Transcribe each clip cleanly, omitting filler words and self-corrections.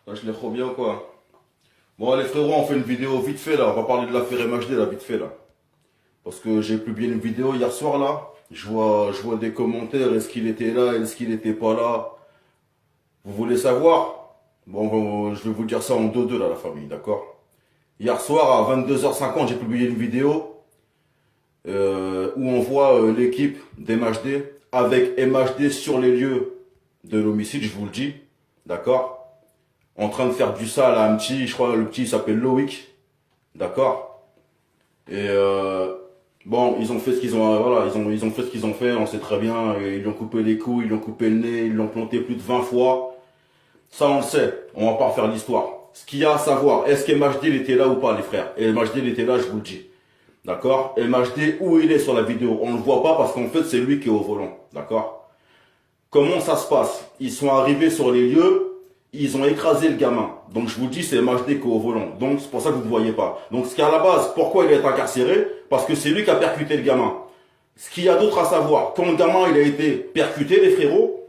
Là, je les crois bien, quoi. Bon, les frérots, on fait une vidéo vite fait, là. On va parler de l'affaire MHD, là, vite fait, là. Parce que j'ai publié une vidéo hier soir, là. Je vois des commentaires. Est-ce qu'il était là? Est-ce qu'il était pas là? Vous voulez savoir? Bon, je vais vous dire ça en deux-deux, là, la famille, d'accord? Hier soir, à 22h50, j'ai publié une vidéo où on voit l'équipe d'MHD avec MHD sur les lieux de l'homicide, je vous le dis. D'accord? En train de faire du sale à un petit, je crois le petit il s'appelle Loïc, d'accord. Et bon, ils ont fait ce qu'ils ont, voilà, ils ont fait ce qu'ils ont fait, on sait très bien. Ils lui ont coupé les couilles, ils lui ont coupé le nez, ils l'ont planté plus de 20 fois. Ça on le sait, on va pas refaire l'histoire. Ce qu'il y a à savoir, est-ce qu'MHD il était là ou pas les frères? Et MHD il était là, je vous le dis. D'accord? MHD, où il est sur la vidéo? On le voit pas parce qu'en fait c'est lui qui est au volant, d'accord? Comment ça se passe? Ils sont arrivés sur les lieux. Ils ont écrasé le gamin. Donc je vous dis, c'est MHD qui est au volant. Donc c'est pour ça que vous ne voyez pas. Donc ce qui est à la base, pourquoi il est incarcéré? Parce que c'est lui qui a percuté le gamin. Ce qu'il y a d'autre à savoir, quand le gamin il a été percuté, les frérots,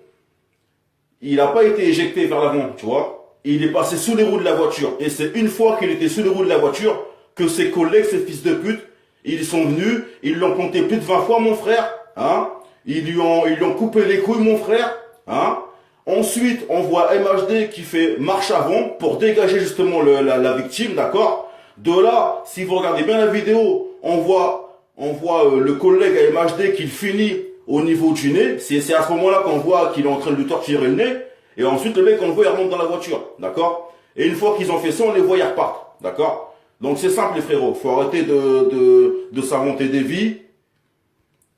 il n'a pas été éjecté vers l'avant, tu vois. Il est passé sous les roues de la voiture. Et c'est une fois qu'il était sous les roues de la voiture que ses collègues, ses fils de pute, ils sont venus, ils l'ont planté plus de 20 fois, mon frère. Hein, ils lui ont coupé les couilles, mon frère. Hein. Ensuite, on voit MHD qui fait marche avant pour dégager justement la victime, d'accord? De là, si vous regardez bien la vidéo, on voit le collègue à MHD qui finit au niveau du nez. C'est à ce moment-là qu'on voit qu'il est en train de lui torturer le nez. Et ensuite, le mec, on le voit, il remonte dans la voiture, d'accord? Et une fois qu'ils ont fait ça, on les voit, ils repartent, d'accord? Donc c'est simple, les frérots. Faut arrêter de s'inventer des vies.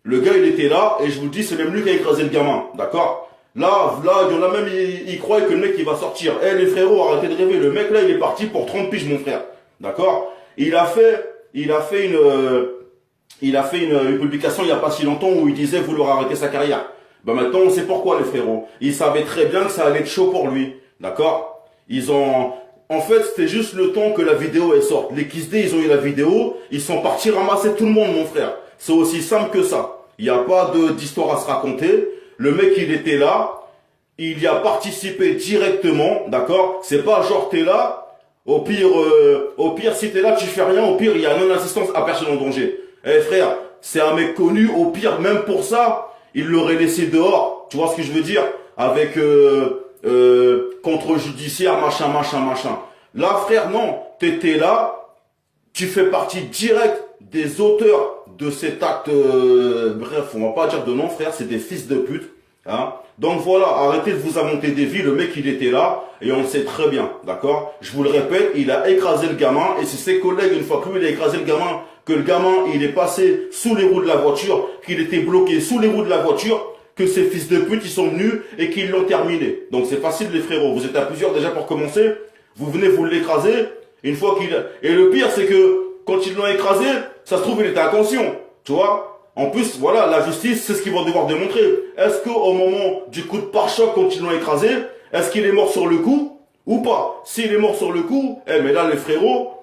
Le gars, il était là, et je vous le dis, c'est même lui qui a écrasé le gamin, d'accord? Là, il y en a même, ils croient que le mec, il va sortir. Eh, les frérots, arrêtez de rêver. Le mec, là, il est parti pour 30 piges, mon frère. D'accord? Il a fait une publication il y a pas si longtemps où il disait vouloir arrêter sa carrière. Ben maintenant, on sait pourquoi, les frérots. Ils savaient très bien que ça allait être chaud pour lui. D'accord? En fait, c'était juste le temps que la vidéo, elle sorte. Les Kiss-D, ils ont eu la vidéo. Ils sont partis ramasser tout le monde, mon frère. C'est aussi simple que ça. Il n'y a pas d'histoire à se raconter. Le mec, il était là, il y a participé directement, d'accord? C'est pas genre t'es là, au pire si t'es là, tu fais rien, au pire il y a non-assistance à personne en danger. Eh frère, c'est un mec connu, au pire même pour ça, il l'aurait laissé dehors, tu vois ce que je veux dire? Avec contre judiciaire, machin. Là frère, non, t'étais là, tu fais partie directe des auteurs de cet acte, bref, on va pas dire de nom, frère, c'est des fils de pute. Hein. Donc voilà, arrêtez de vous inventer des vies, le mec il était là, et on le sait très bien, d'accord? Je vous le répète, il a écrasé le gamin, et c'est ses collègues, une fois que lui il a écrasé le gamin, que le gamin il est passé sous les roues de la voiture, qu'il était bloqué sous les roues de la voiture, que ces fils de pute ils sont venus, et qu'ils l'ont terminé. Donc c'est facile les frérots, vous êtes à plusieurs déjà pour commencer, vous venez vous l'écraser, une fois qu'il... Et le pire c'est que, quand ils l'ont écrasé, ça se trouve il était inconscient, tu vois. En plus, voilà, la justice, c'est ce qu'ils vont devoir démontrer. Est-ce qu'au moment du coup de pare-choc, quand ils l'ont écrasé, est-ce qu'il est mort sur le coup ou pas? S'il est mort sur le coup, mais là les frérots,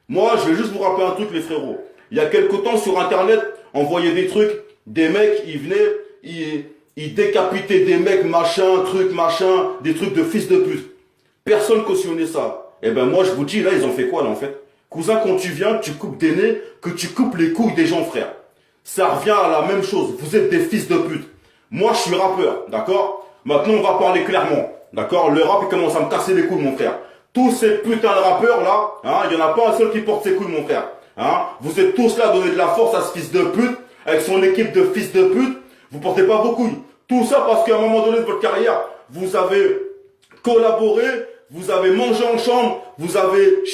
moi je vais juste vous rappeler un truc les frérots. Il y a quelque temps sur internet, on voyait des trucs, des mecs, ils venaient, ils décapitaient des mecs, machin, des trucs de fils de pute. Personne cautionnait ça. Moi je vous dis, là ils ont fait quoi là en fait? Cousin, quand tu viens, tu coupes des nez, que tu coupes les couilles des gens, frère. Ça revient à la même chose. Vous êtes des fils de pute. Moi, je suis rappeur, d'accord? Maintenant, on va parler clairement, d'accord? Le rap, il commence à me casser les couilles, mon frère. Tous ces putains de rappeurs, là, hein, il y en a pas un seul qui porte ses couilles, mon frère. Hein? Vous êtes tous là à donner de la force à ce fils de pute, avec son équipe de fils de pute. Vous portez pas vos couilles. Tout ça parce qu'à un moment donné de votre carrière, vous avez collaboré, vous avez mangé en chambre, vous avez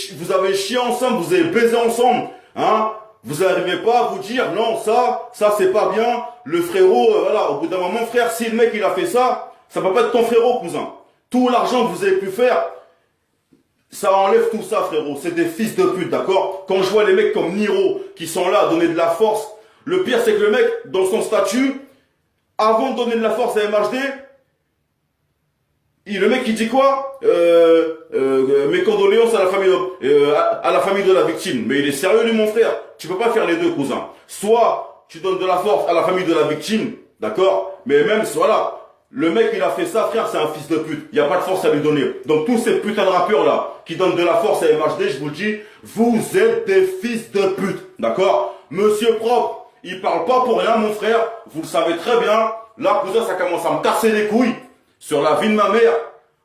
chié ensemble, vous avez baisé ensemble, hein? Vous n'arrivez pas à vous dire, non, ça c'est pas bien, le frérot, voilà, au bout d'un moment, frère, si le mec il a fait ça, ça va pas être ton frérot, cousin. Tout l'argent que vous avez pu faire, ça enlève tout ça, frérot. C'est des fils de pute, d'accord? Quand je vois les mecs comme Niro, qui sont là à donner de la force, le pire c'est que le mec, dans son statut, avant de donner de la force à MHD, le mec il dit quoi? Mes condoléances à la famille de la victime. Mais il est sérieux lui mon frère. Tu peux pas faire les deux cousins. Soit tu donnes de la force à la famille de la victime, d'accord? Mais même voilà, Le mec, il a fait ça, frère, c'est un fils de pute. Il n'y a pas de force à lui donner. Donc tous ces putains de rappeurs là, qui donnent de la force à MHD, je vous le dis, vous êtes des fils de pute. D'accord? Monsieur Propre, il parle pas pour rien, mon frère. Vous le savez très bien. Là, cousin, ça commence à me casser les couilles. Sur la vie de ma mère.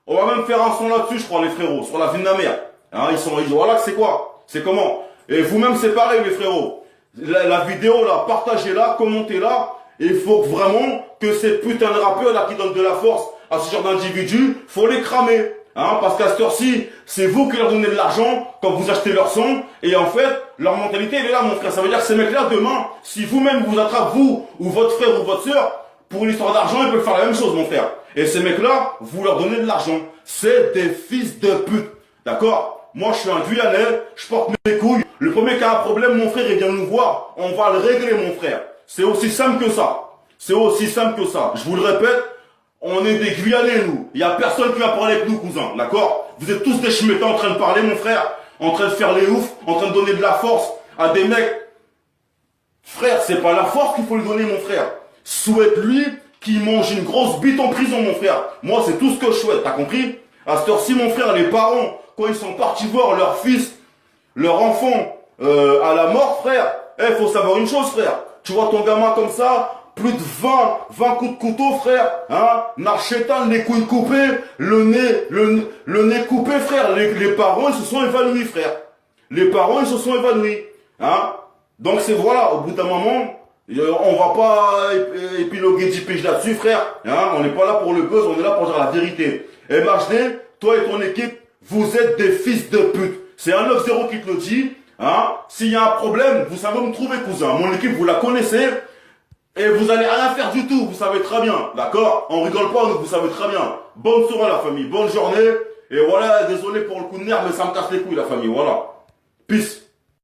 On va même faire un son là-dessus, je crois, les frérots. Sur la vie de ma mère. Hein, voilà, c'est quoi? C'est comment? Et vous-même, c'est pareil, les frérots. La vidéo là, partagez-la, commentez-la. Et il faut vraiment que ces putains de rappeurs là qui donnent de la force à ce genre d'individus, faut les cramer. Hein, parce qu'à cette heure-ci, c'est vous qui leur donnez de l'argent quand vous achetez leur son. Et en fait, leur mentalité, elle est là, mon frère. Ça veut dire que ces mecs-là, demain, si vous-même vous attrapez, vous, ou votre frère ou votre soeur, pour une histoire d'argent, ils peuvent faire la même chose, mon frère. Et ces mecs-là, vous leur donnez de l'argent. C'est des fils de pute. D'accord? Moi, je suis un Guyanais, je porte mes couilles. Le premier qui a un problème, mon frère, il vient nous voir. On va le régler, mon frère. C'est aussi simple que ça. C'est aussi simple que ça. Je vous le répète, on est des Guyanais, nous. Il n'y a personne qui va parler avec nous, cousin. D'accord? Vous êtes tous des chimettants en train de parler, mon frère. En train de faire les oufs. En train de donner de la force à des mecs. Frère, c'est pas la force qu'il faut lui donner, mon frère. Souhaite-lui qu'il mange une grosse bite en prison, mon frère. Moi, c'est tout ce que je souhaite, t'as compris? À cette heure-ci, mon frère, les parents, quand ils sont partis voir leur fils, leur enfant, à la mort, frère, faut savoir une chose, frère. Tu vois ton gamin comme ça, plus de 20 coups de couteau, frère, hein, Marchetan, les couilles coupées, le nez coupé, frère. Les parents, ils se sont évanouis, frère. Les parents, ils se sont évanouis, hein. Donc c'est voilà, au bout d'un moment, on va pas épiloguer 10 piges là-dessus, frère, hein. On n'est pas là pour le buzz, on est là pour dire la vérité. Et MHD, toi et ton équipe, vous êtes des fils de pute. C'est un 9-0 qui te le dit, hein. S'il y a un problème, vous savez où me trouver, cousin. Mon équipe, vous la connaissez. Et vous allez rien faire du tout, vous savez très bien, d'accord? On rigole pas, vous savez très bien. Bonne soirée la famille, bonne journée. Et voilà, désolé pour le coup de nerf, mais ça me casse les couilles la famille, voilà. Peace.